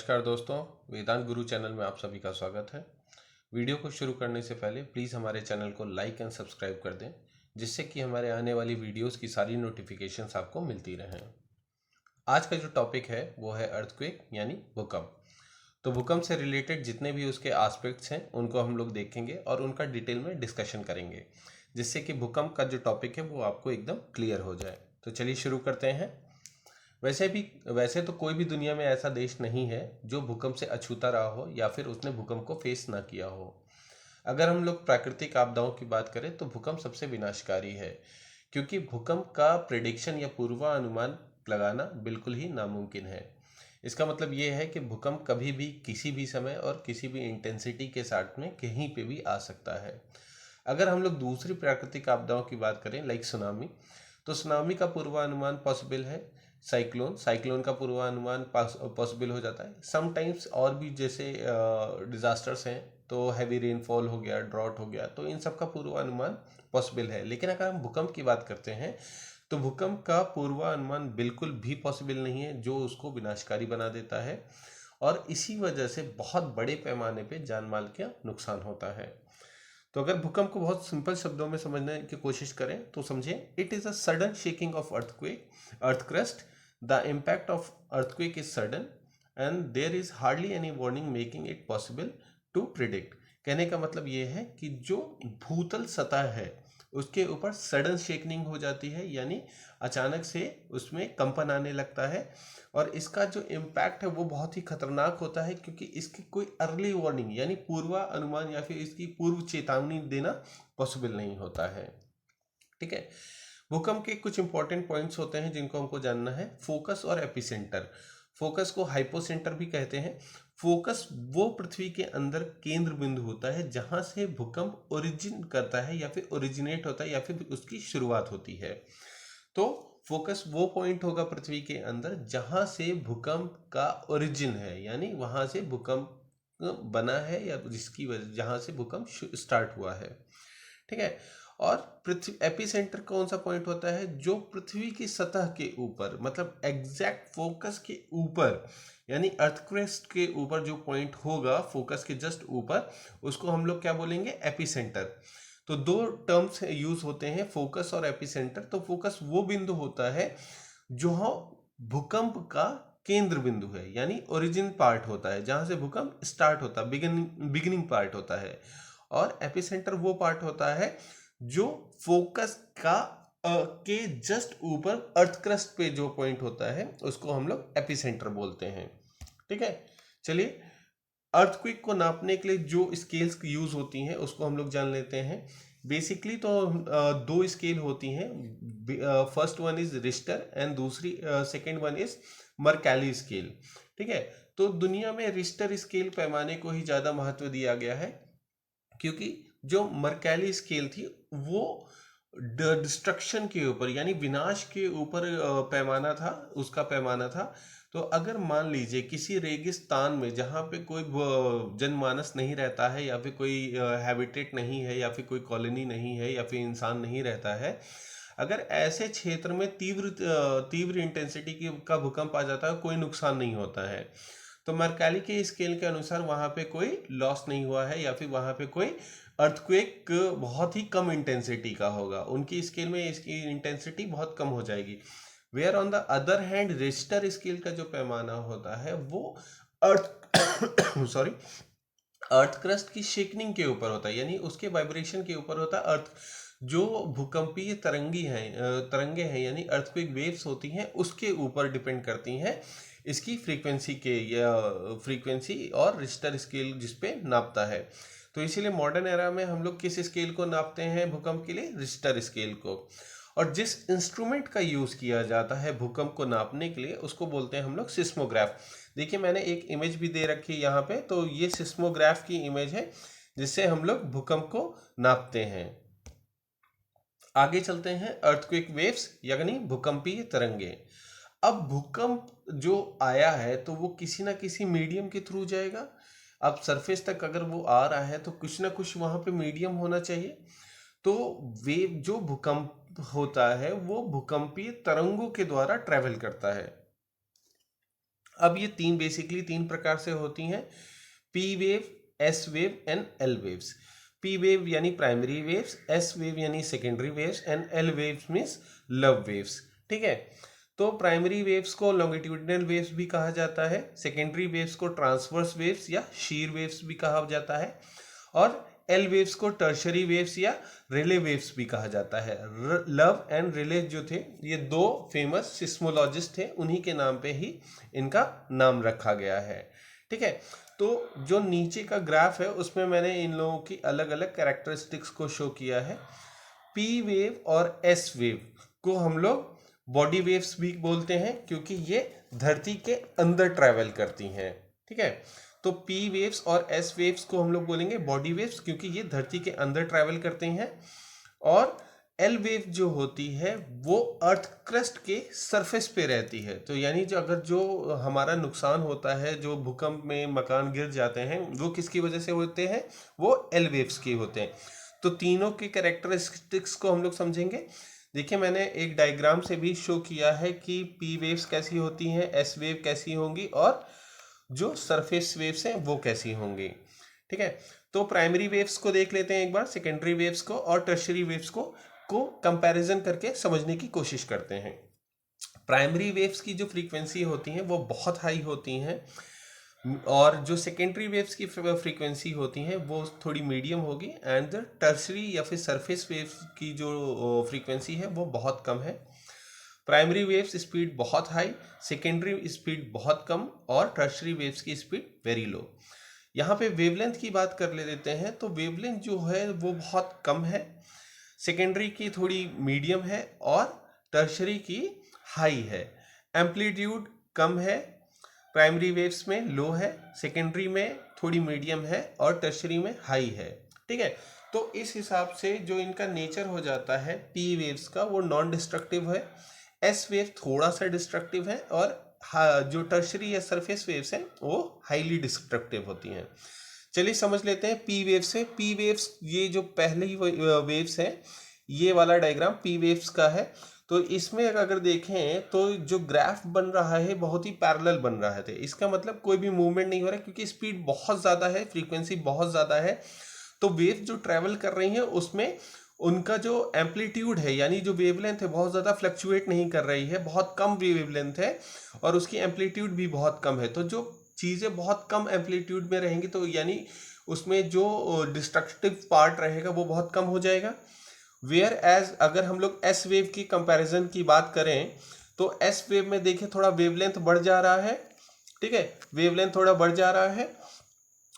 नमस्कार दोस्तों, वेदांत गुरु चैनल में आप सभी का स्वागत है। वीडियो को शुरू करने से पहले प्लीज़ हमारे चैनल को लाइक एंड सब्सक्राइब कर दें, जिससे कि हमारे आने वाली वीडियोस की सारी नोटिफिकेशंस आपको मिलती रहें। आज का जो टॉपिक है वो है अर्थक्वेक यानी भूकंप। तो भूकंप से रिलेटेड जितने भी उसके एस्पेक्ट्स हैं उनको हम लोग देखेंगे और उनका डिटेल में डिस्कशन करेंगे, जिससे कि भूकंप का जो टॉपिक है वो आपको एकदम क्लियर हो जाए। तो चलिए शुरू करते हैं। वैसे तो कोई भी दुनिया में ऐसा देश नहीं है जो भूकंप से अछूता रहा हो या फिर उसने भूकंप को फेस ना किया हो। अगर हम लोग प्राकृतिक आपदाओं की बात करें तो भूकंप सबसे विनाशकारी है, क्योंकि भूकंप का प्रेडिक्शन या पूर्वानुमान लगाना बिल्कुल ही नामुमकिन है। इसका मतलब ये है कि भूकंप कभी भी किसी भी समय और किसी भी इंटेंसिटी के साथ में कहीं पे भी आ सकता है। अगर हम लोग दूसरी प्राकृतिक आपदाओं की बात करें लाइक सुनामी, तो सुनामी का पूर्वानुमान पॉसिबल है। साइक्लोन का पूर्वानुमान पॉसिबल हो जाता है समटाइम्स। और भी जैसे डिजास्टर्स हैं तो हैवी रेनफॉल हो गया, ड्रॉट हो गया, तो इन सब का पूर्वानुमान पॉसिबल है। लेकिन अगर हम भूकंप की बात करते हैं तो भूकंप का पूर्वानुमान बिल्कुल भी पॉसिबल नहीं है, जो उसको विनाशकारी बना देता है और इसी वजह से बहुत बड़े पैमाने पे जान माल का नुकसान होता है। तो अगर भूकंप को बहुत सिंपल शब्दों में समझने की कोशिश करें तो समझें, it is a sudden shaking of earth crust. The impact of earthquake is sudden and there is hardly any warning making it possible to predict. कहने का मतलब ये है कि जो भूतल सतह है उसके ऊपर सडन शेकनिंग हो जाती है, यानी अचानक से उसमें कंपन आने लगता है और इसका जो इम्पैक्ट है वो बहुत ही खतरनाक होता है, क्योंकि इसकी कोई अर्ली वार्निंग यानी पूर्वानुमान या फिर इसकी पूर्व चेतावनी देना पॉसिबल नहीं होता है। ठीक है। भूकंप के कुछ इंपॉर्टेंट पॉइंट्स होते हैं जिनको हमको जानना है। फोकस और एपिसेंटर। फोकस को हाइपोसेंटर भी कहते हैं। फोकस वो पृथ्वी के अंदर केंद्र बिंदु होता है जहां से भूकंप ओरिजिन करता है या फिर ओरिजिनेट होता है या फिर उसकी शुरुआत होती है। तो फोकस वो पॉइंट होगा पृथ्वी के अंदर जहां से भूकंप का ओरिजिन है, यानी वहां से भूकंप बना है या जिसकी वजह जहां से भूकंप स्टार्ट हुआ है। ठीक है। और पृथ्वी एपिसेंटर कौन सा पॉइंट होता है? जो पृथ्वी की सतह के ऊपर, मतलब एग्जैक्ट फोकस के ऊपर, यानी अर्थ क्रेस्ट के ऊपर जो पॉइंट होगा फोकस के जस्ट ऊपर, उसको हम लोग क्या बोलेंगे? एपिसेंटर। तो दो टर्म्स यूज होते हैं, फोकस और एपिसेंटर। तो फोकस वो बिंदु होता है जहां भूकंप का केंद्र बिंदु है, यानी ओरिजिन पार्ट होता है जहां से भूकंप स्टार्ट होता है, बिगिनिंग पार्ट होता है। और एपिसेंटर वो पार्ट होता है जो फोकस का के जस्ट ऊपर अर्थ क्रस्ट पे जो पॉइंट होता है उसको हम लोग एपिसेंटर बोलते हैं। ठीक है। चलिए, अर्थक्वेक को नापने के लिए जो स्केल्स यूज होती हैं उसको हम लोग जान लेते हैं। बेसिकली तो दो स्केल होती हैं। First one is Richter and दूसरी सेकंड वन इज मर्कैली स्केल। ठीक है। तो दुनिया में रिश्टर स्केल पैमाने को ही ज़्यादा महत्व दिया गया है, क्योंकि जो मर्कैली स्केल थी वो डिस्ट्रक्शन के ऊपर यानी विनाश के ऊपर पैमाना था, उसका पैमाना था। तो अगर मान लीजिए किसी रेगिस्तान में जहाँ पे कोई जनमानस नहीं रहता है या फिर कोई हैबिटेट नहीं है या फिर कोई कॉलोनी नहीं है या फिर इंसान नहीं रहता है, अगर ऐसे क्षेत्र में तीव्र इंटेंसिटी की का भूकंप आ जाता है, कोई नुकसान नहीं होता है। तो मर्कैली के स्केल के अनुसार वहां पे कोई लॉस नहीं हुआ है या फिर वहां पे कोई अर्थक्वेक बहुत ही कम इंटेंसिटी का होगा। उनकी स्केल में इसकी इंटेंसिटी बहुत कम हो जाएगी। Where on the other hand Richter scale का जो पैमाना होता है वो अर्थ सॉरी अर्थ क्रस्ट की शेकनिंग के ऊपर होता है, यानी उसके वाइब्रेशन के ऊपर होता है। अर्थ जो भूकंपीय तरंगे हैं यानी अर्थक्वेक वेव्स होती हैं उसके ऊपर डिपेंड करती हैं इसकी फ्रीक्वेंसी के, या फ्रीक्वेंसी और रिश्टर स्केल जिसपे नापता है। तो इसीलिए मॉडर्न एरा में हम लोग किस स्केल को नापते हैं भूकंप के लिए? रिश्टर स्केल को। और जिस इंस्ट्रूमेंट का यूज किया जाता है भूकंप को नापने के लिए उसको बोलते हैं हम लोग सिस्मोग्राफ। देखिए, मैंने एक इमेज भी दे रखी है यहाँ पे, तो ये सिस्मोग्राफ की इमेज है जिससे हम लोग भूकंप को नापते हैं। आगे चलते हैं, अर्थक्वेक वेव्स यानी भूकंपीय तरंगे। अब भूकंप जो आया है तो वो किसी ना किसी मीडियम के थ्रू जाएगा। अब सरफेस तक अगर वो आ रहा है तो कुछ ना कुछ वहां पे मीडियम होना चाहिए। तो वेव जो भूकंप होता है वो भूकंपीय तरंगों के द्वारा ट्रेवल करता है। अब ये तीन बेसिकली तीन प्रकार से होती हैं, P wave, S wave and L waves. P wave यानी प्राइमरी वेव्स, एस वेव यानी secondary waves and L waves means love waves. ठीक है, तो प्राइमरी वेव्स को लॉन्गिट्यूडिनल वेव्स भी कहा जाता है, सेकेंडरी वेव्स को ट्रांसवर्स वेव्स या शीर वेव्स भी कहा जाता है, और एल वेव्स को टर्शरी वेव्स या रिले वेव्स भी कहा जाता है। लव एंड रिले जो थे ये दो फेमस सिस्मोलॉजिस्ट थे, उन्हीं के नाम पे ही इनका नाम रखा गया है। ठीक है, तो जो नीचे का ग्राफ है उसमें मैंने इन लोगों की अलग अलग कैरेक्टरिस्टिक्स को शो किया है। पी वेव और एस वेव को हम लोग बॉडी वेव्स भी बोलते हैं क्योंकि ये धरती के अंदर ट्रैवल करती हैं। ठीक है, तो पी वेव्स और एस वेव्स को हम लोग बोलेंगे बॉडी वेव्स क्योंकि ये धरती के अंदर ट्रैवल करते हैं, और एल वेव जो होती है वो अर्थ क्रस्ट के सरफेस पे रहती है। तो यानी जो हमारा नुकसान होता है, जो भूकंप में मकान गिर जाते हैं, वो किसकी वजह से होते हैं, वो एल वेव्स की होते हैं। तो तीनों के कैरेक्टरिस्टिक्स को हम लोग समझेंगे। देखिए मैंने एक डायग्राम से भी शो किया है कि पी वेव्स कैसी होती हैं, एस वेव कैसी होंगी, और जो सरफेस वेव्स हैं वो कैसी होंगी। ठीक है, तो प्राइमरी वेव्स को देख लेते हैं एक बार, सेकेंडरी वेव्स को और टर्शरी वेव्स को कंपैरिजन करके समझने की कोशिश करते हैं। प्राइमरी वेव्स की जो फ्रीक्वेंसी होती हैं वो बहुत हाई होती हैं, और जो सेकेंडरी वेव्स की फ्रीक्वेंसी होती हैं वो थोड़ी मीडियम होगी, एंड टर्शरी या फिर सरफेस वेव्स की जो फ्रीक्वेंसी है वो बहुत कम है। प्राइमरी वेव्स स्पीड बहुत हाई, सेकेंडरी स्पीड बहुत कम, और टर्शरी वेव्स की स्पीड वेरी लो। यहाँ पे वेवलेंथ की बात कर लेते हैं, तो वेवलेंथ जो है वो बहुत कम है, सेकेंडरी की थोड़ी मीडियम है, और टर्शरी की हाई है। एम्पलीट्यूड कम है, प्राइमरी वेव्स में लो है, सेकेंडरी में थोड़ी मीडियम है, और टर्शरी में हाई है। ठीक है, तो इस हिसाब से जो इनका नेचर हो जाता है पी वेव्स का, वो नॉन डिस्ट्रक्टिव है, एस वेव थोड़ा सा डिस्ट्रक्टिव है, और जो टर्शरी या सरफेस वेव्स हैं वो हाईली डिस्ट्रक्टिव होती हैं। चलिए समझ लेते हैं पी वेव्स से। पी वेव्स ये जो पहली वेव्स हैं, ये वाला डायग्राम पी वेव्स का है। तो इसमें अगर देखें तो जो ग्राफ बन रहा है बहुत ही पैरेलल बन रहा है, इसका मतलब कोई भी मूवमेंट नहीं हो रहा है क्योंकि स्पीड बहुत ज़्यादा है, फ्रीक्वेंसी बहुत ज़्यादा है। तो वेव जो ट्रैवल कर रही हैं उसमें उनका जो एम्पलीट्यूड है यानी जो वेवलेंथ है बहुत ज़्यादा फ्लक्चुएट नहीं कर रही है, बहुत कम वेवलेंथ है, और उसकी एम्पलीट्यूड भी बहुत कम है। तो जो चीज़ें बहुत कम एम्पलीट्यूड में रहेंगी तो यानी उसमें जो डिस्ट्रक्टिव पार्ट रहेगा वो बहुत कम हो जाएगा। वेयर एज अगर हम लोग एस वेव की कंपैरिजन की बात करें तो एस वेव में देखिए थोड़ा वेवलेंथ बढ़ जा रहा है। ठीक है, वेवलेंथ थोड़ा बढ़ जा रहा है,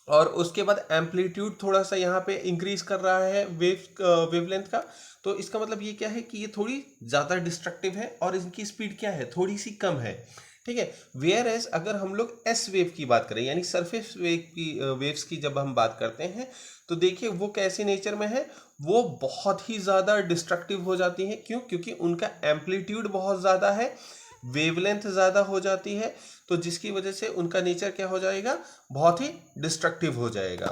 और उसके बाद एम्पलीट्यूड थोड़ा सा यहाँ पे इंक्रीज कर रहा है वेवलेंथ का। तो इसका मतलब ये क्या है कि ये थोड़ी ज़्यादा डिस्ट्रक्टिव है, और इनकी स्पीड क्या है, थोड़ी सी कम है। ठीक है, वेयर एज अगर हम लोग एस वेव की बात करें यानी सरफेस वेव की वेव्स की जब हम बात करते हैं तो देखिए वो कैसे नेचर में है, वो बहुत ही ज़्यादा डिस्ट्रक्टिव हो जाती है। क्यों? क्योंकि उनका एम्पलीट्यूड बहुत ज़्यादा है, वेवलेंथ ज़्यादा हो जाती है, तो जिसकी वजह से उनका नेचर क्या हो जाएगा, बहुत ही डिस्ट्रक्टिव हो जाएगा।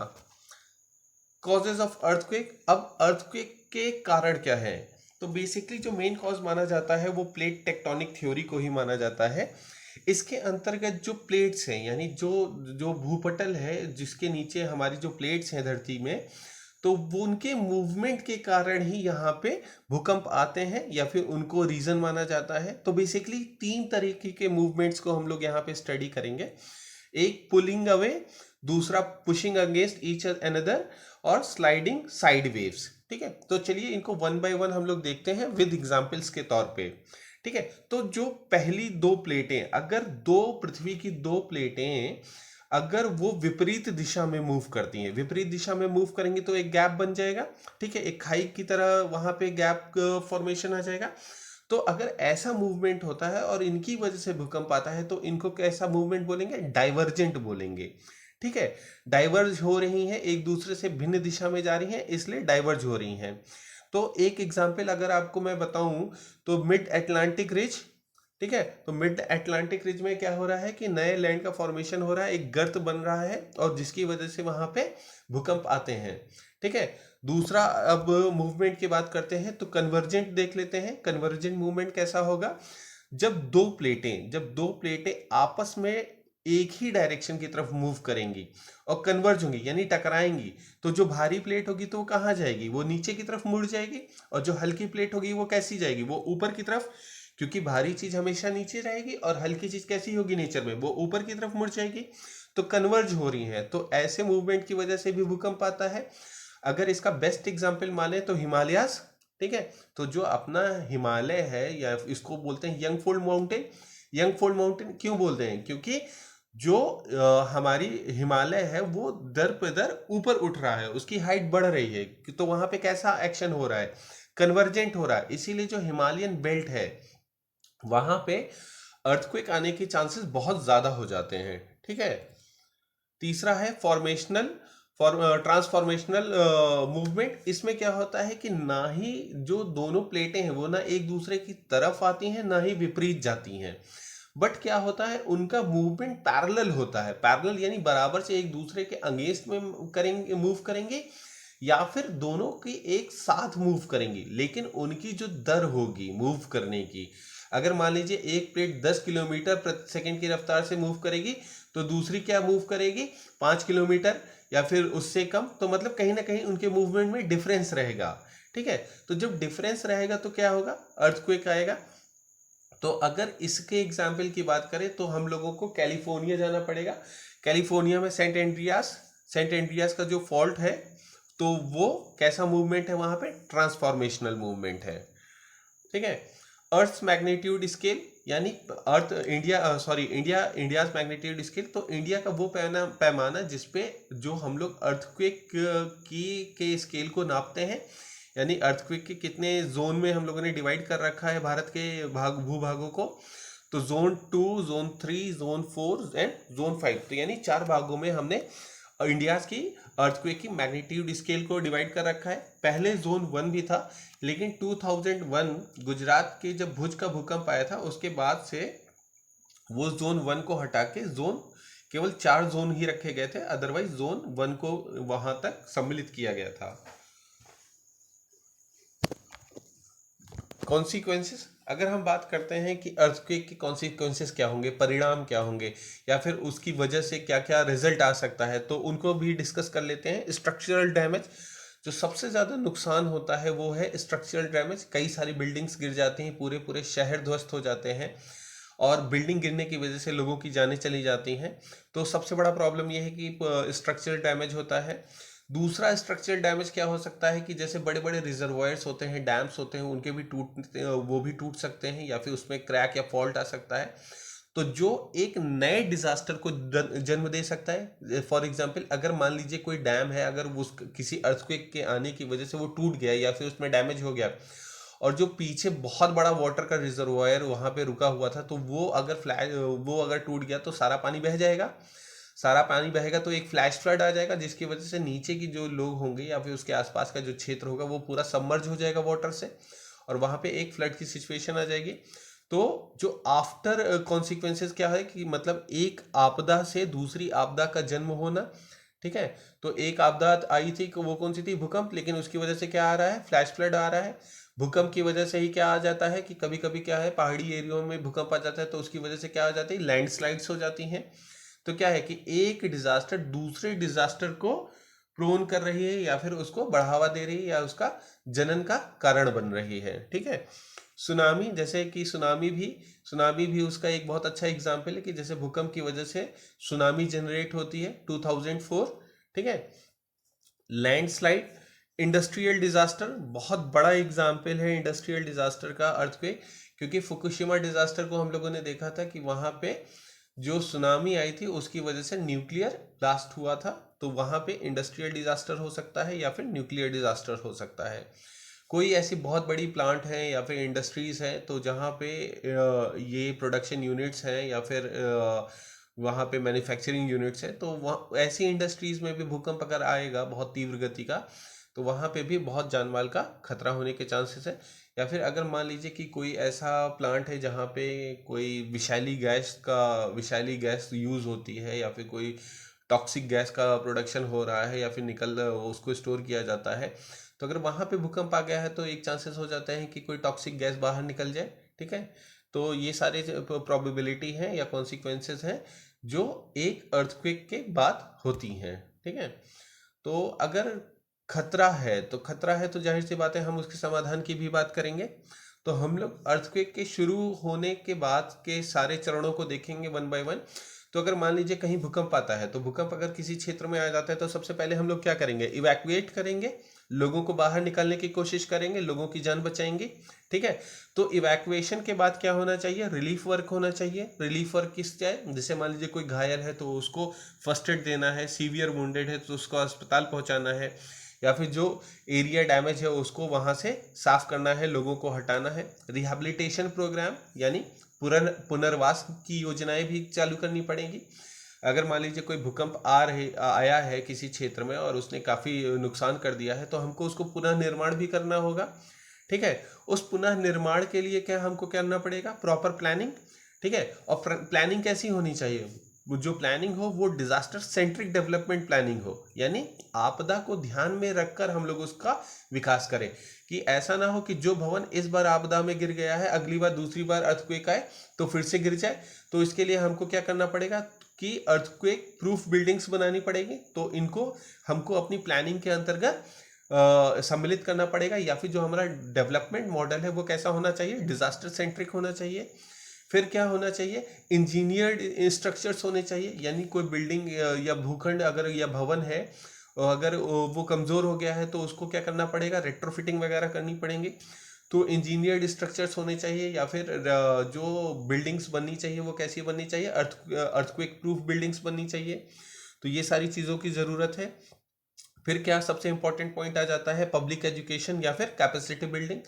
Causes of earthquake. अब अर्थक्वेक के कारण क्या है, तो बेसिकली जो मेन कॉज माना जाता है वो प्लेट टेक्टोनिक थ्योरी को ही माना जाता है। इसके अंतर्गत जो प्लेट्स हैं यानी जो जो भूपटल है जिसके नीचे हमारी जो प्लेट्स हैं धरती में, तो वो उनके मूवमेंट के कारण ही यहाँ पे भूकंप आते हैं या फिर उनको रीजन माना जाता है। तो बेसिकली तीन तरीके के मूवमेंट्स को हम लोग यहाँ पे स्टडी करेंगे, एक पुलिंग अवे, दूसरा पुशिंग अगेंस्ट ईच अनदर, और स्लाइडिंग साइड वेव्स। ठीक है, तो चलिए इनको वन बाय वन हम लोग देखते हैं विद एग्जांपल्स के तौर पे। ठीक है, तो जो पहली दो प्लेटें, अगर दो पृथ्वी की दो प्लेटें अगर वो विपरीत दिशा में मूव करती हैं, विपरीत दिशा में मूव करेंगे तो एक गैप बन जाएगा। ठीक है, एक खाई की तरह वहां पे गैप फॉर्मेशन आ जाएगा। तो अगर ऐसा मूवमेंट होता है और इनकी वजह से भूकंप आता है तो इनको कैसा मूवमेंट बोलेंगे, डाइवर्जेंट बोलेंगे। ठीक है, डाइवर्ज हो रही हैं, एक दूसरे से भिन्न दिशा में जा रही हैं, इसलिए डाइवर्ज हो रही हैं। तो एक एग्जाम्पल अगर आपको मैं बताऊं तो मिड अटलांटिक रिज। ठीक है, तो मिड अटलांटिक रिज में क्या हो रहा है कि नए लैंड का फॉर्मेशन हो रहा है, एक गर्त बन रहा है, और जिसकी वजह से वहां पे भूकंप आते हैं। ठीक है, दूसरा अब मूवमेंट की बात करते हैं तो कन्वर्जेंट देख लेते हैं। कन्वर्जेंट मूवमेंट कैसा होगा, जब दो प्लेटें आपस में एक ही डायरेक्शन की तरफ मूव करेंगी और कन्वर्ज होंगी यानी टकराएंगी, तो जो भारी प्लेट होगी तो वो कहाँ जाएगी, वो नीचे की तरफ मुड़ जाएगी, और जो हल्की प्लेट होगी वो कैसी जाएगी, वो ऊपर की तरफ, क्योंकि भारी चीज हमेशा नीचे रहेगी और हल्की चीज कैसी होगी नेचर में, वो ऊपर की तरफ मुड़ जाएगी, तो कन्वर्ज हो रही है। तो ऐसे मूवमेंट की वजह से भी भूकंप आता है। अगर इसका बेस्ट एग्जाम्पल माने तो हिमालयास, ठीक है। तो जो अपना हिमालय है, या इसको बोलते हैं young fold mountain. Young fold mountain क्यों बोलते हैं, क्योंकि जो हमारी हिमालय है वो दर पे दर ऊपर उठ रहा है, उसकी हाइट बढ़ रही है, तो वहां पे कैसा एक्शन हो रहा है, कन्वर्जेंट हो रहा है, इसीलिए जो हिमालयन बेल्ट है वहां पे अर्थक्वेक आने के चांसेस बहुत ज्यादा हो जाते हैं, ठीक है। तीसरा है फॉर्मेशनल ट्रांसफॉर्मेशनल मूवमेंट। इसमें क्या होता है कि ना ही जो दोनों प्लेटें हैं वो ना एक दूसरे की तरफ आती हैं ना ही विपरीत जाती हैं, बट क्या होता है उनका मूवमेंट पैरेलल होता है। पैरेलल यानी बराबर से एक दूसरे के अगेंस्ट में करेंगे, मूव करेंगे, या फिर दोनों की एक साथ मूव करेंगी, लेकिन उनकी जो दर होगी मूव करने की, अगर मान लीजिए एक प्लेट 10 किलोमीटर प्रति सेकंड की रफ्तार से मूव करेगी तो दूसरी क्या मूव करेगी 5 किलोमीटर या फिर उससे कम, तो मतलब कहीं ना कहीं उनके मूवमेंट में डिफरेंस रहेगा, ठीक है। तो जब डिफरेंस रहेगा तो क्या होगा, अर्थक्वेक आएगा। तो अगर इसके एग्जाम्पल की बात करें तो हम लोगों को कैलिफोर्निया जाना पड़ेगा। कैलिफोर्निया में सेंट एंड्रियास का जो फॉल्ट है, तो वो कैसा मूवमेंट है वहां पे, ट्रांसफॉर्मेशनल मूवमेंट है, ठीक है। अर्थ मैग्नीट्यूड स्केल यानी अर्थ इंडिया इंडियाज मैग्नीट्यूड स्केल, तो इंडिया का वो पैमाना जिसपे जो हम लोग अर्थक्वेक की के स्केल को नापते हैं, यानी अर्थक्वेक के कितने जोन में हम लोगों ने डिवाइड कर रखा है भारत के भूभागों को, तो zone 2, zone 3, zone 4 and zone 5, तो यानी 4 भागों में हमने इंडिया की अर्थक्वेक की मैग्नीट्यूड स्केल को डिवाइड कर रखा है। पहले जोन 1 भी था, लेकिन 2001 गुजरात के जब भुज का भूकंप आया था उसके बाद से वो जोन 1 को हटा के जोन केवल 4 जोन ही रखे गए थे, अदरवाइज जोन 1 को वहां तक सम्मिलित किया गया था। कॉन्सिक्वेंसेस, अगर हम बात करते हैं कि अर्थक्वेक के कॉन्सिक्वेंसेस क्या होंगे, परिणाम क्या होंगे, या फिर उसकी वजह से क्या क्या रिजल्ट आ सकता है, तो उनको भी डिस्कस कर लेते हैं। स्ट्रक्चरल डैमेज, जो सबसे ज़्यादा नुकसान होता है वो है स्ट्रक्चरल डैमेज। कई सारी बिल्डिंग्स गिर जाती हैं, पूरे पूरे शहर ध्वस्त हो जाते हैं, और बिल्डिंग गिरने की वजह से लोगों की जानें चली जाती हैं। तो सबसे बड़ा प्रॉब्लम यह है कि स्ट्रक्चरल डैमेज होता है। दूसरा स्ट्रक्चरल डैमेज क्या हो सकता है कि जैसे बड़े बड़े रिजर्वायर्स होते हैं, डैम्स होते हैं, उनके भी वो भी टूट सकते हैं, या फिर उसमें क्रैक या फॉल्ट आ सकता है, तो जो एक नए डिजास्टर को जन्म दे सकता है। फॉर एग्जांपल अगर मान लीजिए कोई डैम है, अगर उस किसी अर्थक्वेक के आने की वजह से वो टूट गया या फिर उसमें डैमेज हो गया, और जो पीछे बहुत बड़ा वाटर का रिजर्वायर वहां पे रुका हुआ था, तो वो अगर टूट गया तो सारा पानी बह जाएगा। सारा पानी बहेगा तो एक फ्लैश फ्लड आ जाएगा, जिसकी वजह से नीचे की जो लोग होंगे या फिर उसके आसपास का जो क्षेत्र होगा वो पूरा सबमर्ज हो जाएगा वाटर से, और वहां पे एक फ्लड की सिचुएशन आ जाएगी। तो जो आफ्टर कॉन्सिक्वेंसेस क्या है कि मतलब एक आपदा से दूसरी आपदा का जन्म होना, ठीक है। तो एक आपदा आई थी, वो कौन सी थी, भूकंप, लेकिन उसकी वजह से क्या आ रहा है, फ्लैश फ्लड आ रहा है। भूकंप की वजह से ही क्या आ जाता है कि कभी कभी क्या है, पहाड़ी एरियो में भूकंप आ जाता है, तो उसकी वजह से क्या हो जाती है, लैंडस्लाइड्स हो जाती हैं। तो क्या है कि एक डिजास्टर दूसरे डिजास्टर को प्रोन कर रही है, या फिर उसको बढ़ावा दे रही है, या उसका जनन का कारण बन रही है, ठीक है। सुनामी, जैसे कि सुनामी भी उसका एक बहुत अच्छा एग्जाम्पल है कि जैसे भूकंप की वजह से सुनामी जनरेट होती है 2004, ठीक है। लैंडस्लाइड, इंडस्ट्रियल डिजास्टर बहुत बड़ा एग्जाम्पल है इंडस्ट्रियल डिजास्टर का, अर्थक्वेक, क्योंकि फुकुशिमा डिजास्टर को हम लोगों ने देखा था कि वहां पे जो सुनामी आई थी उसकी वजह से न्यूक्लियर ब्लास्ट हुआ था, तो वहां पे इंडस्ट्रियल डिजास्टर हो सकता है या फिर न्यूक्लियर डिजास्टर हो सकता है। कोई ऐसी बहुत बड़ी प्लांट है या फिर इंडस्ट्रीज है तो जहाँ पे ये प्रोडक्शन यूनिट्स हैं या फिर वहाँ पे मैन्युफैक्चरिंग यूनिट्स हैं, तो वहाँ ऐसी इंडस्ट्रीज में भी भूकंप अगर आएगा बहुत तीव्र गति का, तो वहाँ पे भी बहुत जानमाल का खतरा होने के चांसेस है। या फिर अगर मान लीजिए कि कोई ऐसा प्लांट है जहाँ पे कोई विषैली गैस यूज़ होती है, या फिर कोई टॉक्सिक गैस का प्रोडक्शन हो रहा है, या फिर उसको स्टोर किया जाता है, तो अगर वहाँ पे भूकंप आ गया है तो एक चांसेस हो जाता है कि कोई टॉक्सिक गैस बाहर निकल जाए, ठीक है। तो ये सारे प्रोबेबिलिटी हैं या कॉन्सिक्वेंसेस हैं जो एक अर्थक्वेक के बाद होती हैं। ठीक है, तो अगर खतरा है तो जाहिर सी बात है हम उसके समाधान की भी बात करेंगे। तो हम लोग अर्थक्वेक के शुरू होने के बाद के सारे चरणों को देखेंगे वन बाय वन। तो अगर मान लीजिए कहीं भूकंप आता है, तो भूकंप अगर किसी क्षेत्र में आ जाता है तो सबसे पहले हम लोग क्या करेंगे, इवैक्यूएट करेंगे, लोगों को बाहर निकालने की कोशिश करेंगे, लोगों की जान बचाएंगे। ठीक है, तो इवैक्यूएशन के बाद क्या होना चाहिए, रिलीफ वर्क होना चाहिए। रिलीफ वर्क किस क्या है, जैसे मान लीजिए कोई घायल है तो उसको फर्स्ट एड देना है, सीवियर वुंडेड है तो उसको अस्पताल पहुंचाना है, या फिर जो एरिया डैमेज है उसको वहां से साफ करना है, लोगों को हटाना है। रिहैबिलिटेशन प्रोग्राम यानी पुनर्वास की योजनाएं भी चालू करनी पड़ेंगी। अगर मान लीजिए कोई भूकंप आया है किसी क्षेत्र में और उसने काफ़ी नुकसान कर दिया है, तो हमको उसको पुनः निर्माण भी करना होगा। ठीक है, उस पुनः निर्माण के लिए क्या हमको करना पड़ेगा, प्रॉपर प्लानिंग। ठीक है, और प्लानिंग कैसी होनी चाहिए, जो प्लानिंग हो वो डिजास्टर सेंट्रिक डेवलपमेंट प्लानिंग हो, यानी आपदा को ध्यान में रखकर हम लोग उसका विकास करें। कि ऐसा ना हो कि जो भवन इस बार आपदा में गिर गया है, अगली बार दूसरी बार अर्थक्वेक आए तो फिर से गिर जाए। तो इसके लिए हमको क्या करना पड़ेगा कि अर्थक्वेक प्रूफ बिल्डिंग्स बनानी पड़ेगी। तो इनको हमको अपनी प्लानिंग के अंतर्गत सम्मिलित करना पड़ेगा। या फिर जो हमारा डेवलपमेंट मॉडल है वो कैसा होना चाहिए, डिजास्टर सेंट्रिक होना चाहिए। फिर क्या होना चाहिए, इंजीनियर्ड स्ट्रक्चर्स होने चाहिए, यानी कोई बिल्डिंग या भूखंड अगर या भवन है, अगर वो कमज़ोर हो गया है तो उसको क्या करना पड़ेगा, रेट्रोफिटिंग वगैरह करनी पड़ेंगी। तो इंजीनियर्ड स्ट्रक्चर्स होने चाहिए, या फिर जो बिल्डिंग्स बननी चाहिए वो कैसी बननी चाहिए, अर्थक्वेक प्रूफ बिल्डिंग्स बननी चाहिए। तो ये सारी चीज़ों की ज़रूरत है। फिर क्या सबसे इंपॉर्टेंट पॉइंट आ जाता है, पब्लिक एजुकेशन या फिर कैपेसिटी बिल्डिंग।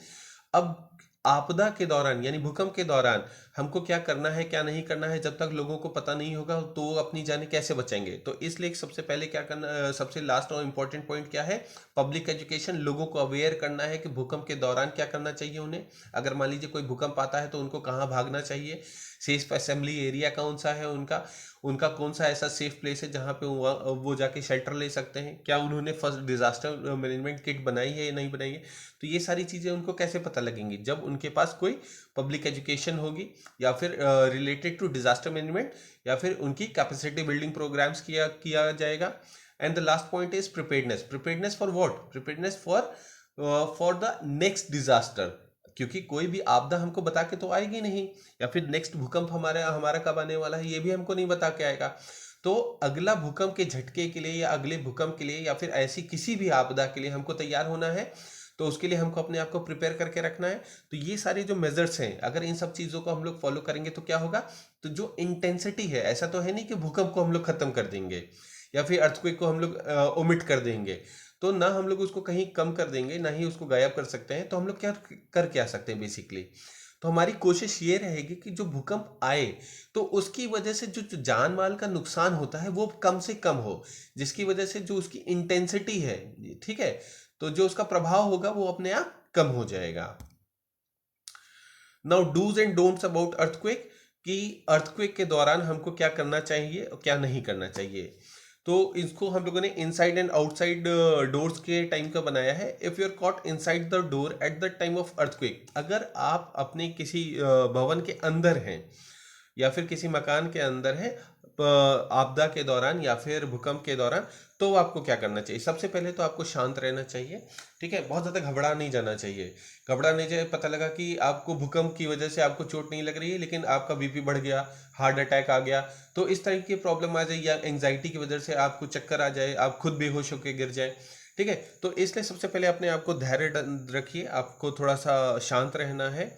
अब आपदा के दौरान यानी भूकंप के दौरान हमको क्या करना है क्या नहीं करना है, जब तक लोगों को पता नहीं होगा तो वो अपनी जाने कैसे बचाएंगे। तो इसलिए सबसे पहले क्या करना, सबसे लास्ट और इम्पोर्टेंट पॉइंट क्या है, पब्लिक एजुकेशन। लोगों को अवेयर करना है कि भूकंप के दौरान क्या करना चाहिए उन्हें। अगर मान लीजिए कोई भूकंप आता है तो उनको कहाँ भागना चाहिए, सेफ असेंबली एरिया कौन सा है उनका, उनका कौन सा ऐसा सेफ प्लेस है जहाँ पे वो जाके शेल्टर ले सकते हैं, क्या उन्होंने फर्स्ट डिजास्टर मैनेजमेंट किट बनाई है या नहीं बनाई है। तो ये सारी चीज़ें उनको कैसे पता लगेंगी, जब उनके पास कोई पब्लिक एजुकेशन होगी, या फिर रिलेटेड टू डिजास्टर मैनेजमेंट, या फिर उनकी कैपेसिटी बिल्डिंग प्रोग्राम्स किया जाएगा। And the last point is preparedness. Preparedness for what, preparedness for the next disaster. क्योंकि कोई भी आपदा हमको बता के तो आएगी नहीं, या फिर नेक्स्ट भूकंप हमारा हमारा कब आने वाला है ये भी हमको नहीं बता के आएगा। तो अगला भूकंप के झटके के लिए या अगले भूकंप के लिए या फिर ऐसी किसी भी आपदा के लिए हमको तैयार होना है। तो उसके लिए हमको अपने आप को प्रिपेयर करके रखना है। तो ये सारे जो मेजर्स हैं, अगर इन सब चीज़ों को हम लोग फॉलो करेंगे तो क्या होगा, तो जो इंटेंसिटी है, ऐसा तो है नहीं कि भूकंप को हम लोग खत्म कर देंगे या फिर अर्थक्वेक को हम लोग ओमिट कर देंगे। तो ना हम लोग उसको कहीं कम कर देंगे, ना ही उसको गायब कर सकते हैं। तो हम लोग क्या कर क्या सकते हैं बेसिकली, तो हमारी कोशिश ये रहेगी कि जो भूकंप आए तो उसकी वजह से जो जान माल का नुकसान होता है वो कम से कम हो, जिसकी वजह से जो उसकी इंटेंसिटी है, ठीक है, तो जो उसका प्रभाव होगा वो अपने आप कम हो जाएगा। Now dos and don'ts about earthquake, कि अर्थक्वेक के दौरान हमको क्या करना चाहिए और क्या नहीं करना चाहिए। तो इसको हम लोगों ने इनसाइड एंड आउटसाइड डोर्स के टाइम का बनाया है। If you are caught inside the door at the time of earthquake, अगर आप अपने किसी भवन के अंदर हैं या फिर किसी मकान के अंदर है आपदा के दौरान या फिर भूकंप के दौरान, तो आपको क्या करना चाहिए, सबसे पहले तो आपको शांत रहना चाहिए। ठीक है, बहुत ज़्यादा घबरा नहीं जाना चाहिए। घबरा नहीं जाए, पता लगा कि आपको भूकंप की वजह से आपको चोट नहीं लग रही है लेकिन आपका बीपी बढ़ गया, हार्ट अटैक आ गया, तो इस तरह की प्रॉब्लम आ जाए, या एंग्जाइटी की वजह से आपको चक्कर आ जाए, आप खुद बेहोश होकर गिर जाए। ठीक है, तो इसलिए सबसे पहले अपने आप को धैर्य रखिए, आपको थोड़ा सा शांत रहना है।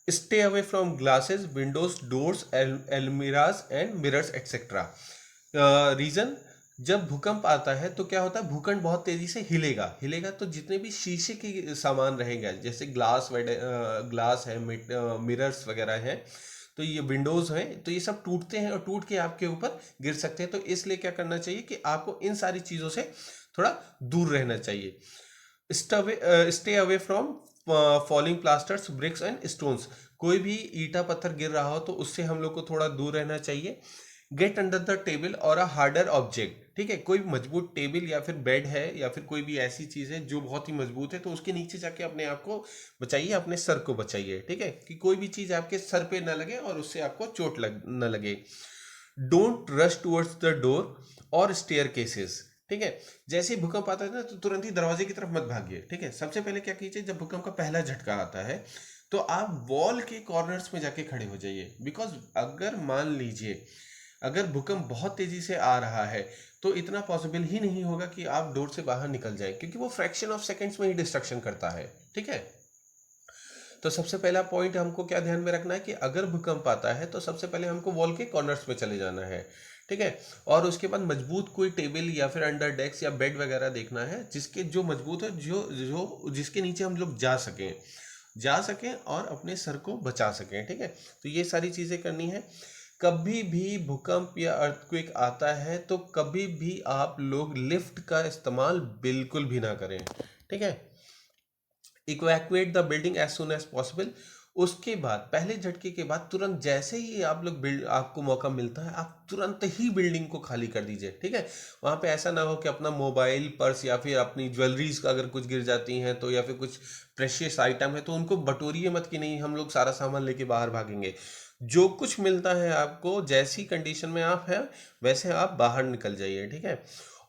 Stay away from glasses, windows, doors, almirahs and mirrors etcetera. Reason, जब भूकंप आता है तो क्या होता है, भूखंड बहुत तेजी से हिलेगा हिलेगा तो जितने भी शीशे के सामान रहेगा, जैसे ग्लास है, मिरर्स वगैरह हैं, तो ये विंडोज हैं, तो ये सब टूटते हैं और टूट के आपके ऊपर गिर सकते हैं। तो इसलिए क्या करना चाहिए कि आपको इन सारी चीज़ों से थोड़ा दूर रहना चाहिए। Stay away from falling plasters, bricks and stones. कोई भी ईटा पत्थर गिर रहा हो तो उससे हम लोग को थोड़ा दूर रहना चाहिए। गेट अंडर द टेबल और अ हार्डर ऑब्जेक्ट। ठीक है, कोई मजबूत टेबल या फिर बेड है या फिर कोई भी ऐसी चीज़ है जो बहुत ही मजबूत है, तो उसके नीचे जाके अपने आप को बचाइए, अपने सर को बचाइए। ठीक है, कि कोई भी चीज़ आपके सर पे ना लगे और उससे आपको चोट न लगे। Don't rush towards the door और स्टेयर केसेस। ठीक है, जैसे ही भूकंप आता है ना तो तुरंत ही दरवाजे की तरफ मत भागिए। ठीक है, सबसे पहले क्या कीजिए, जब भूकंप का पहला झटका आता है तो आप वॉल के कॉर्नर्स में जाके खड़े हो जाइए। बिकॉज अगर मान लीजिए अगर भूकंप बहुत तेजी से आ रहा है तो इतना पॉसिबल ही नहीं होगा कि आप डोर से बाहर निकल जाए, क्योंकि वो फ्रैक्शन ऑफ सेकंड्स में ही डिस्ट्रक्शन करता है। ठीक है, तो सबसे पहला पॉइंट हमको क्या ध्यान में रखना है कि अगर भूकंप आता है तो सबसे पहले हमको वॉल के कॉर्नर्स में चले जाना है। ठीक है, और उसके बाद मजबूत कोई टेबल या फिर अंडर डेस्क या बेड वगैरह देखना है जिसके जो मजबूत है, जो जो जिसके नीचे हम लोग जा सकें और अपने सर को बचा सकें। ठीक है, तो ये सारी चीज़ें करनी है। कभी भी भूकंप या अर्थक्वेक आता है तो कभी भी आप लोग लिफ्ट का इस्तेमाल बिल्कुल भी ना करें। ठीक है, evacuate the building as soon as possible. उसके बाद पहले झटके के बाद तुरंत जैसे ही आप लोग आपको मौका मिलता है आप तुरंत ही बिल्डिंग को खाली कर दीजिए। ठीक है, वहाँ पे ऐसा ना हो कि अपना मोबाइल, पर्स या फिर अपनी ज्वेलरीज का अगर कुछ गिर जाती हैं तो, या फिर कुछ प्रेशियस आइटम है तो उनको बटोरिए मत कि नहीं हम लोग सारा सामान लेके बाहर भागेंगे। जो कुछ मिलता है आपको, जैसी कंडीशन में आप हैं वैसे आप बाहर निकल जाइए। ठीक है,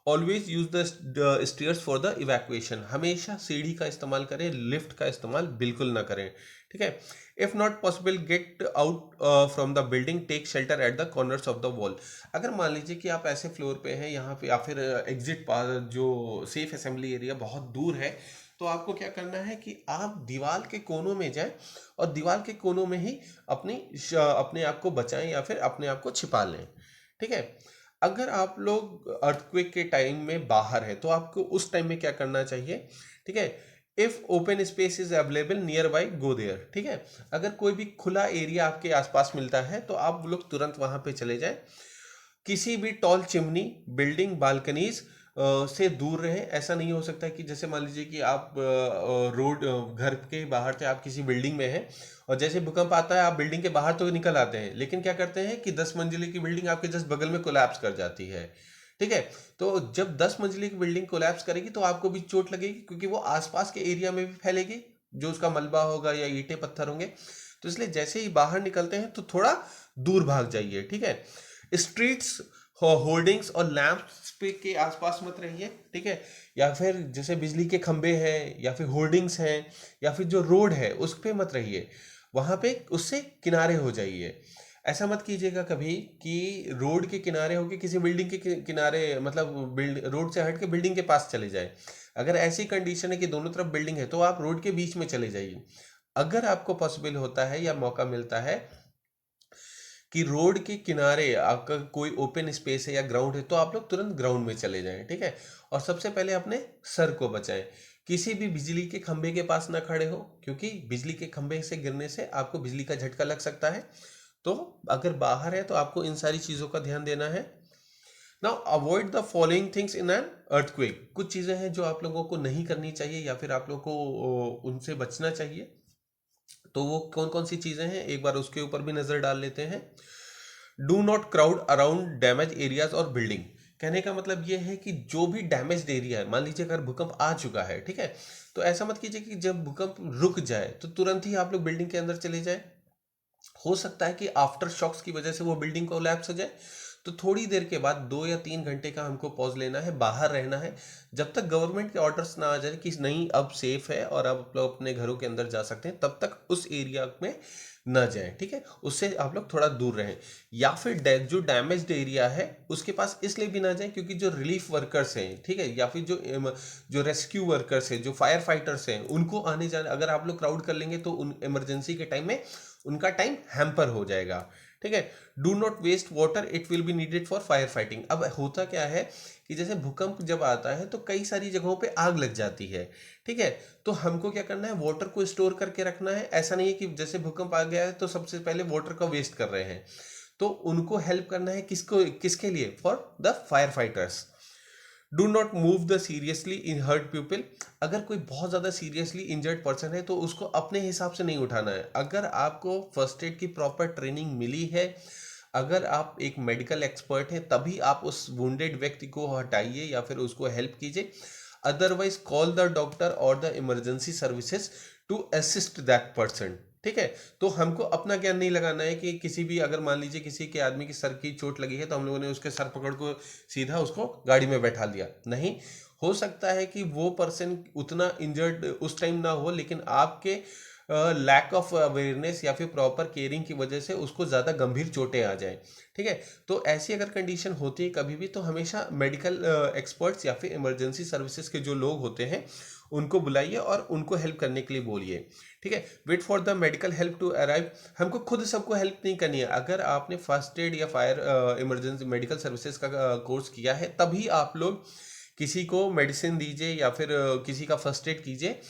always use the stairs for the evacuation. हमेशा सीढ़ी का इस्तेमाल करें, लिफ्ट का इस्तेमाल बिल्कुल ना करें। ठीक है, if not possible get out from the building, take shelter at the corners of the wall. अगर मान लीजिए कि आप ऐसे फ्लोर पे हैं यहाँ पे, या फिर एग्जिट जो सेफ असेंबली एरिया बहुत दूर है, तो आपको क्या करना है कि आप दीवार के कोनों में जाएं और दीवार के कोनों में ही अपने आप को बचाएं या फिर अपने आप को छिपा लें। ठीक है, अगर आप लोग अर्थक्वेक के टाइम में बाहर है तो आपको उस टाइम में क्या करना चाहिए। ठीक है, if open space is available nearby go there. ठीक है, अगर कोई भी खुला एरिया आपके आसपास मिलता है तो आप लोग तुरंत वहां पे चले जाएं। किसी भी टॉल चिमनी, बिल्डिंग, बालकनीज से दूर रहें। ऐसा नहीं हो सकता कि जैसे मान लीजिए कि आप रोड घर के बाहर थे, आप किसी बिल्डिंग में हैं और जैसे भूकंप आता है आप बिल्डिंग के बाहर तो निकल आते हैं, लेकिन क्या करते हैं कि 10 मंजिले की बिल्डिंग आपके जस्ट बगल में कोलैप्स कर जाती है। ठीक है, तो जब 10 मंजिले की बिल्डिंग कोलैप्स करेगी तो आपको भी चोट लगेगी, क्योंकि वो आसपास के एरिया में भी फैलेगी जो उसका मलबा होगा या ईंटें पत्थर होंगे। तो इसलिए जैसे ही बाहर निकलते हैं तो थोड़ा दूर भाग जाइए। ठीक है, स्ट्रीट्स, होर्डिंग्स और लैंप्स पे के आसपास मत रहिए। ठीक है, या फिर जैसे बिजली के खंबे हैं या फिर होर्डिंग्स हैं या फिर जो रोड है उस पे मत रहिए, वहां पे उससे किनारे हो जाइए। ऐसा मत कीजिएगा कभी कि रोड के किनारे होके किसी बिल्डिंग के किनारे, मतलब रोड से हट के बिल्डिंग के पास चले जाए। अगर ऐसी कंडीशन है कि दोनों तरफ बिल्डिंग है तो आप रोड के बीच में चले जाइए। अगर आपको पॉसिबल होता है या मौका मिलता है कि रोड के किनारे आपका कोई ओपन स्पेस है या ग्राउंड है तो आप लोग तुरंत ग्राउंड में चले जाएं। ठीक है, और सबसे पहले अपने सर को बचाएं। किसी भी बिजली के खंभे के पास ना खड़े हो, क्योंकि बिजली के खंभे से गिरने से आपको बिजली का झटका लग सकता है। तो अगर बाहर है तो आपको इन सारी चीज़ों का ध्यान देना है। Now avoid the following things in an earthquake. कुछ चीज़ें हैं जो आप लोगों को नहीं करनी चाहिए या फिर आप लोगों को उनसे बचना चाहिए। तो वो कौन कौन सी चीज़ें हैं एक बार उसके ऊपर भी नज़र डाल लेते हैं। Do not crowd around damage areas और बिल्डिंग। कहने का मतलब ये है कि जो भी डैमेज्ड एरिया है, मान लीजिए अगर भूकंप आ चुका है, ठीक है, तो ऐसा मत कीजिए कि जब भूकंप रुक जाए तो तुरंत ही आप लोग बिल्डिंग के अंदर चले जाए। हो सकता है कि आफ्टर शॉक्स की वजह से वो बिल्डिंग कोलैप्स हो जाए। तो थोड़ी देर के बाद 2 या 3 घंटे का हमको पॉज लेना है, बाहर रहना है, जब तक गवर्नमेंट के ऑर्डर्स ना आ जाए कि नहीं अब सेफ है और अब आप लोग अपने घरों के अंदर जा सकते हैं, तब तक उस एरिया में ना जाएं। ठीक है, उससे आप लोग थोड़ा दूर रहें। या फिर जो डैमेज्ड एरिया है उसके पास इसलिए भी ना जाएं क्योंकि जो रिलीफ वर्कर्स हैं, ठीक है, या फिर जो रेस्क्यू वर्कर्स हैं, जो फायर फाइटर्स हैं, उनको आने जाने, अगर आप लोग क्राउड कर लेंगे तो उन इमरजेंसी के टाइम में उनका टाइम हैम्पर हो जाएगा। ठीक है, do not waste water, it will be needed for fire fighting. अब होता क्या है कि जैसे भूकंप जब आता है तो कई सारी जगहों पे आग लग जाती है। ठीक है, तो हमको क्या करना है, वाटर को स्टोर करके रखना है। ऐसा नहीं है कि जैसे भूकंप आ गया है तो सबसे पहले वाटर का वेस्ट कर रहे हैं। तो उनको हेल्प करना है, किसके लिए, for the fire fighters. Do not move the seriously in hurt people. अगर कोई बहुत ज़्यादा सीरियसली इंजर्ड पर्सन है तो उसको अपने हिसाब से नहीं उठाना है। अगर आपको फर्स्ट एड की प्रॉपर ट्रेनिंग मिली है, अगर आप एक मेडिकल एक्सपर्ट हैं, तभी आप उस वुंडेड व्यक्ति को हटाइए या फिर उसको हेल्प कीजिए। Otherwise call the doctor or the emergency services to assist that person. ठीक है। तो हमको अपना ज्ञान नहीं लगाना है कि किसी भी, अगर मान लीजिए किसी के आदमी की सर की चोट लगी है तो हम लोगों ने उसके सर पकड़ को सीधा उसको गाड़ी में बैठा दिया, नहीं। हो सकता है कि वो पर्सन उतना इंजर्ड उस टाइम ना हो, लेकिन आपके लैक ऑफ अवेयरनेस या फिर प्रॉपर केयरिंग की वजह से उसको ज़्यादा गंभीर चोटें आ जाएं, ठीक है। तो ऐसी अगर कंडीशन होती है कभी भी, तो हमेशा मेडिकल एक्सपर्ट्स या फिर इमरजेंसी सर्विसेज के जो लोग होते हैं उनको बुलाइए और उनको हेल्प करने के लिए बोलिए, ठीक है। Wait for the medical help to arrive. हमको खुद सबको हेल्प नहीं करनी है। अगर आपने फर्स्ट एड या फायर इमरजेंसी मेडिकल सर्विसेज का कोर्स किया है, तभी आप लोग किसी को मेडिसिन दीजिए या फिर किसी का फर्स्ट एड कीजिए।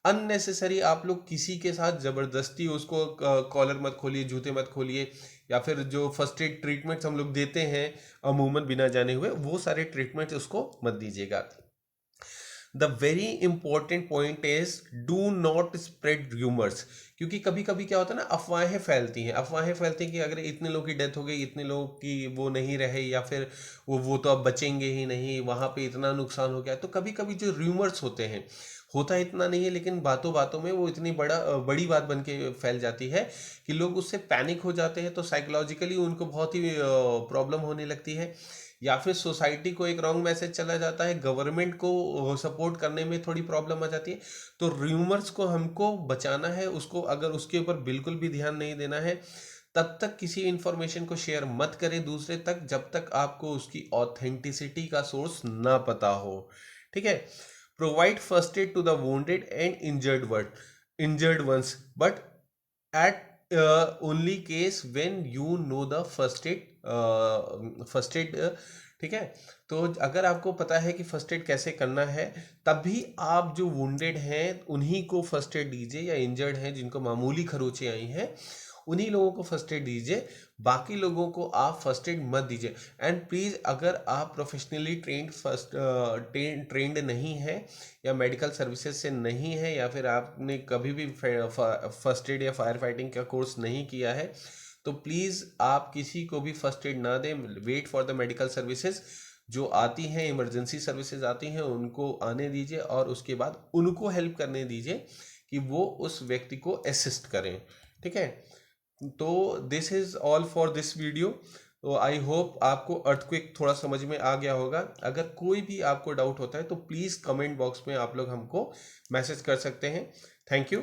अननेसेसरी आप लोग किसी के साथ जबरदस्ती उसको कॉलर मत खोलिए, जूते मत खोलिए, या फिर जो फर्स्ट एड ट्रीटमेंट्स हम लोग देते हैं अमूमन बिना जाने हुए, वो सारे ट्रीटमेंट्स उसको मत दीजिएगा। The very important point is do not spread rumours, क्योंकि कभी कभी क्या होता है ना, अफवाहें फैलती हैं। अफवाहें फैलती हैं कि अगर इतने लोगों की डेथ हो गई, इतने लोगों की वो नहीं रहे, या फिर वो तो अब बचेंगे ही नहीं, वहाँ पे इतना नुकसान हो गया। तो कभी कभी जो र्यूमर्स होते हैं, होता इतना नहीं है, लेकिन बातों बातों में वो इतनी बड़ी बात बन के फैल जाती है कि लोग उससे पैनिक हो जाते हैं। तो साइकोलॉजिकली उनको बहुत ही प्रॉब्लम होने लगती है, या फिर सोसाइटी को एक रॉन्ग मैसेज चला जाता है, गवर्नमेंट को सपोर्ट करने में थोड़ी प्रॉब्लम आ जाती है। तो र्यूमर्स को हमको बचाना है, उसको अगर उसके ऊपर बिल्कुल भी ध्यान नहीं देना है, तब तक किसी इंफॉर्मेशन को शेयर मत करें दूसरे तक, जब तक आपको उसकी ऑथेंटिसिटी का सोर्स ना पता हो, ठीक है। Provide first aid to the wounded and injured ones, but at only case when you know the first aid, ठीक है। तो अगर आपको पता है कि फर्स्ट एड कैसे करना है, तभी आप जो वुंडेड हैं उन्हीं को फर्स्ट एड दीजिए, या इंजर्ड हैं जिनको मामूली खरोंचें आई हैं उन्हीं लोगों को फर्स्ट एड दीजिए, बाकी लोगों को आप फर्स्ट एड मत दीजिए। एंड प्लीज़, अगर आप प्रोफेशनली ट्रेंड नहीं है, या मेडिकल सर्विसेज से नहीं है, या फिर आपने कभी भी फर्स्ट एड या फायर फाइटिंग का कोर्स नहीं किया है, तो प्लीज़ आप किसी को भी फर्स्ट एड ना दें। Wait for the medical services जो आती हैं, इमरजेंसी सर्विसेज आती हैं, उनको आने दीजिए और उसके बाद उनको हेल्प करने दीजिए कि वो उस व्यक्ति को असिस्ट करें, ठीक है। तो this is all for this video. तो आई होप आपको अर्थक्वेक थोड़ा समझ में आ गया होगा। अगर कोई भी आपको डाउट होता है तो प्लीज़ कमेंट बॉक्स में आप लोग हमको मैसेज कर सकते हैं। Thank you.